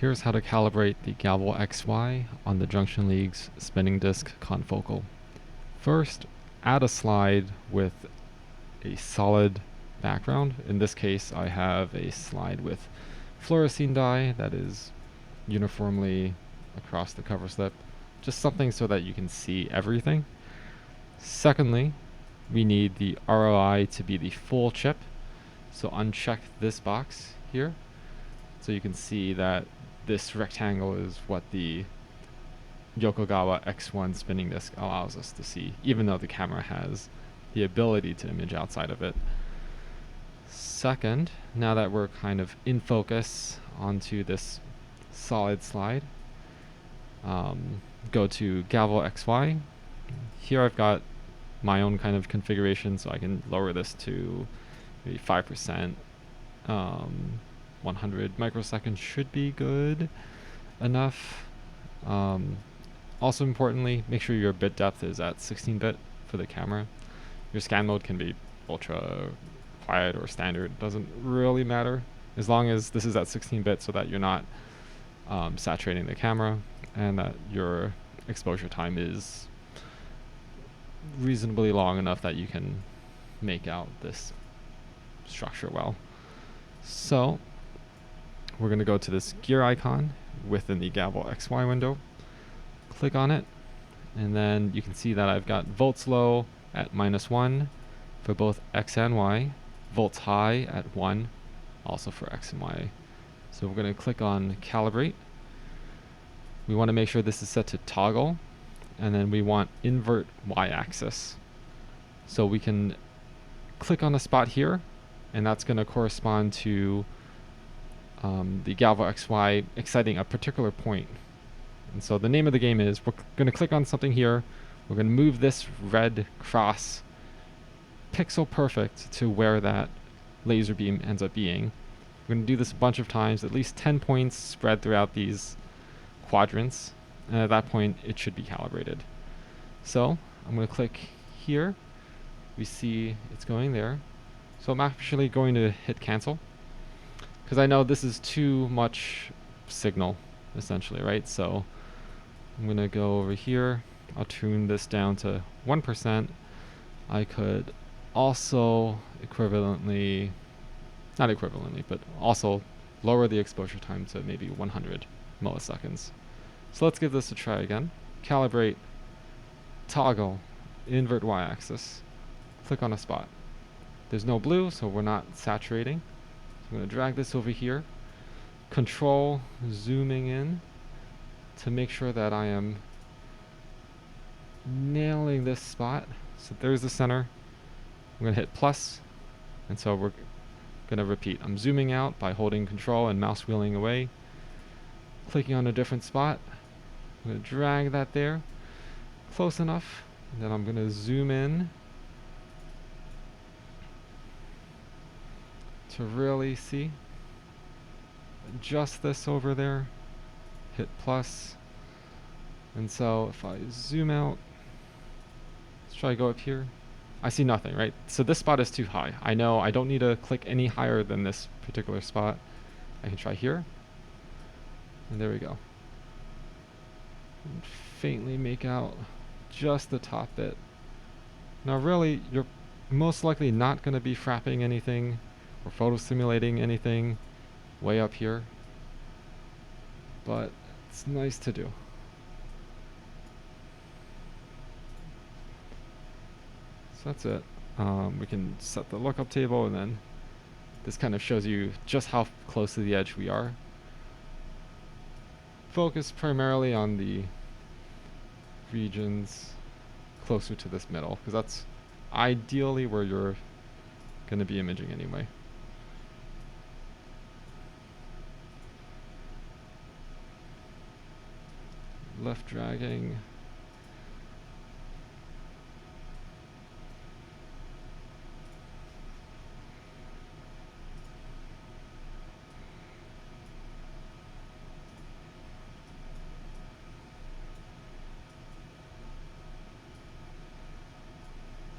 Here's how to calibrate the GalvoXY on the Junction League's spinning disc confocal. First, add a slide with a solid background. In this case, I have a slide with fluorescein dye that is uniformly across the cover slip. Just something so that you can see everything. Secondly, we need the ROI to be the full chip. So uncheck this box here so you can see that this rectangle is what the Yokogawa X1 spinning disc allows us to see, even though the camera has the ability to image outside of it. Second, now that we're kind of in focus onto this solid slide, go to GalvoXY. Here I've got my own kind of configuration, so I can lower this to maybe 5%. 100 microseconds should be good enough. Also importantly, make sure your bit depth is at 16-bit for the camera. Your scan mode can be ultra quiet or standard, doesn't really matter, as long as this is at 16-bit so that you're not saturating the camera and that your exposure time is reasonably long enough that you can make out this structure well. So we're going to go to this gear icon within the GalvoXY window, click on it, and then you can see that I've got volts low at -1 for both X and Y, volts high at 1 also for X and Y. So we're going to click on calibrate. We want to make sure this is set to toggle, and then we want invert Y-axis. So we can click on a spot here, and that's going to correspond to the GalvoXY exciting a particular point. And so the name of the game is we're going to click on something here, we're going to move this red cross pixel perfect to where that laser beam ends up being. We're going to do this a bunch of times, at least 10 points spread throughout these quadrants, and at that point it should be calibrated. So I'm going to click here, we see it's going there, so I'm actually going to hit cancel because I know this is too much signal essentially, right? So I'm going to go over here, I'll tune this down to 1%. I could also equivalently, not equivalently, but also lower the exposure time to maybe 100 milliseconds. So let's give this a try again. Calibrate, toggle, invert Y-axis, click on a spot. There's no blue, so we're not saturating. So I'm going to drag this over here, control zooming in to make sure that I am nailing this spot. So there's the center. I'm going to hit plus, and so we're going to repeat. I'm zooming out by holding control and mouse wheeling away, clicking on a different spot. I'm going to drag that there, close enough, and then I'm going to zoom in to really see. Adjust this over there, hit plus, and so if I zoom out, let's try to go up here. I see nothing, right? So this spot is too high. I know I don't need to click any higher than this particular spot. I can try here, and there we go. And faintly make out just the top bit. Now really, you're most likely not going to be frapping anything or photo simulating anything way up here, but it's nice to do. So that's it. We can set the lookup table, and then this kind of shows you just how close to the edge we are. Focus primarily on the regions closer to this middle, because that's ideally where you're going to be imaging anyway. Left dragging.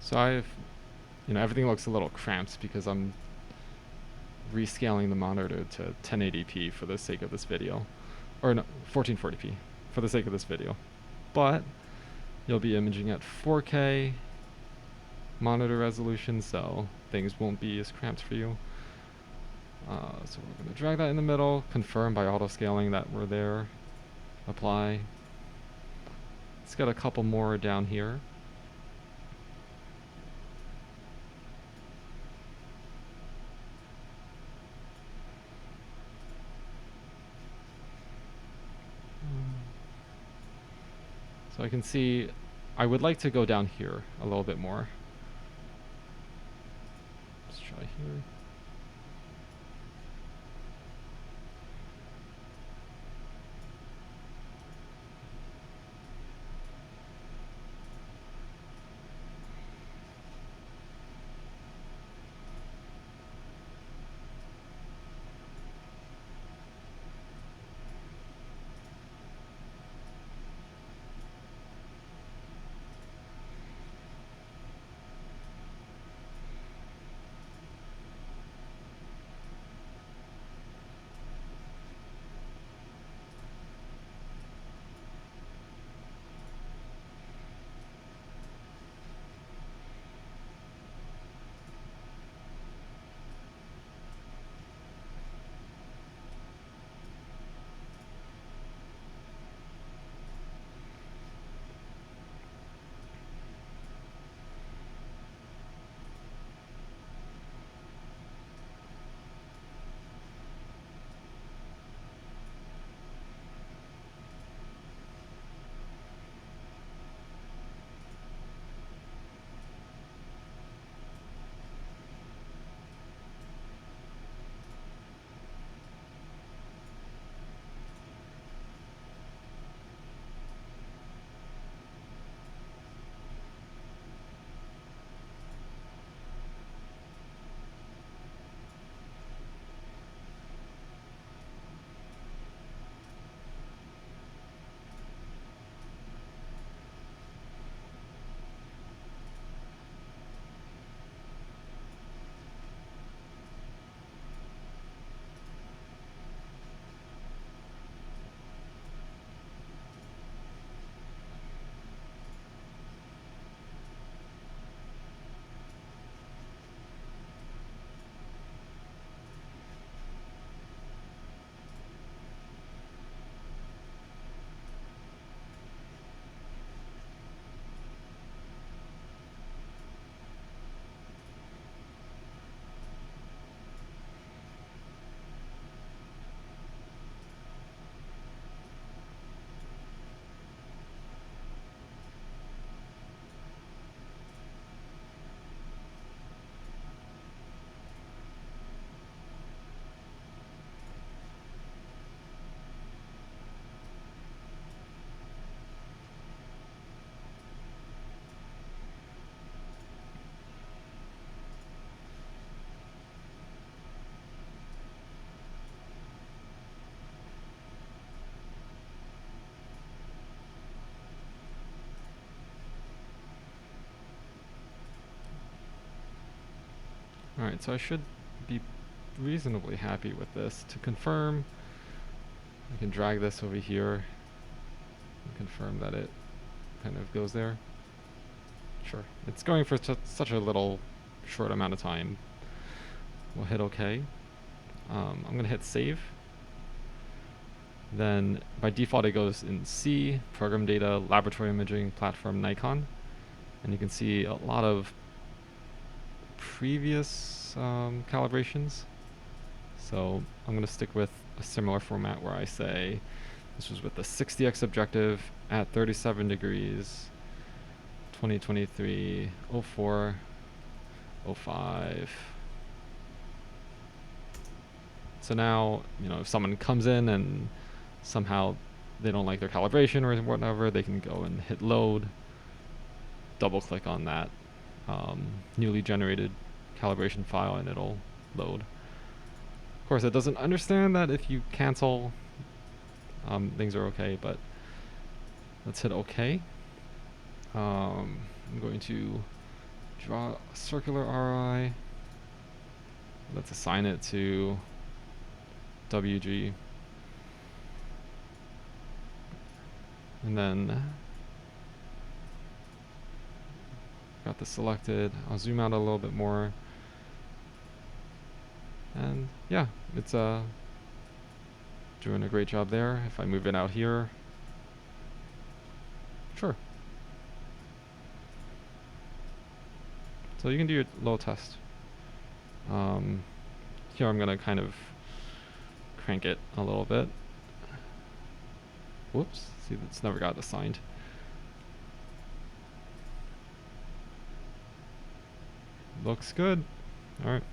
So everything looks a little cramped because I'm rescaling the monitor to 1080p for the sake of this video. Or no, 1440p for the sake of this video. But you'll be imaging at 4K monitor resolution, so things won't be as cramped for you. So we're going to drag that in the middle, confirm by auto-scaling that we're there, apply. Let's get a couple more down here. So I can see I would like to go down here a little bit more. Let's try here. Alright, so I should be reasonably happy with this. To confirm, I can drag this over here and confirm that it kind of goes there. Sure. It's going for such a little short amount of time. We'll hit OK. I'm going to hit save. Then by default it goes in C, program data, laboratory imaging, platform, Nikon. And you can see a lot of previous calibrations. So I'm going to stick with a similar format where I say this was with the 60x objective at 37 degrees, 2023, 04, 05. So now, you know, if someone comes in and somehow they don't like their calibration or whatever, they can go and hit load, double click on that newly generated calibration file and it'll load. Of course, it doesn't understand that if you cancel, things are okay, but let's hit OK. I'm going to draw a circular RI. Let's assign it to WG. And then got this selected. I'll zoom out a little bit more. And yeah, it's doing a great job there. If I move it out here, sure. So you can do your little test. Here I'm gonna kind of crank it a little bit. Whoops, see, that's never got assigned. Looks good. All right.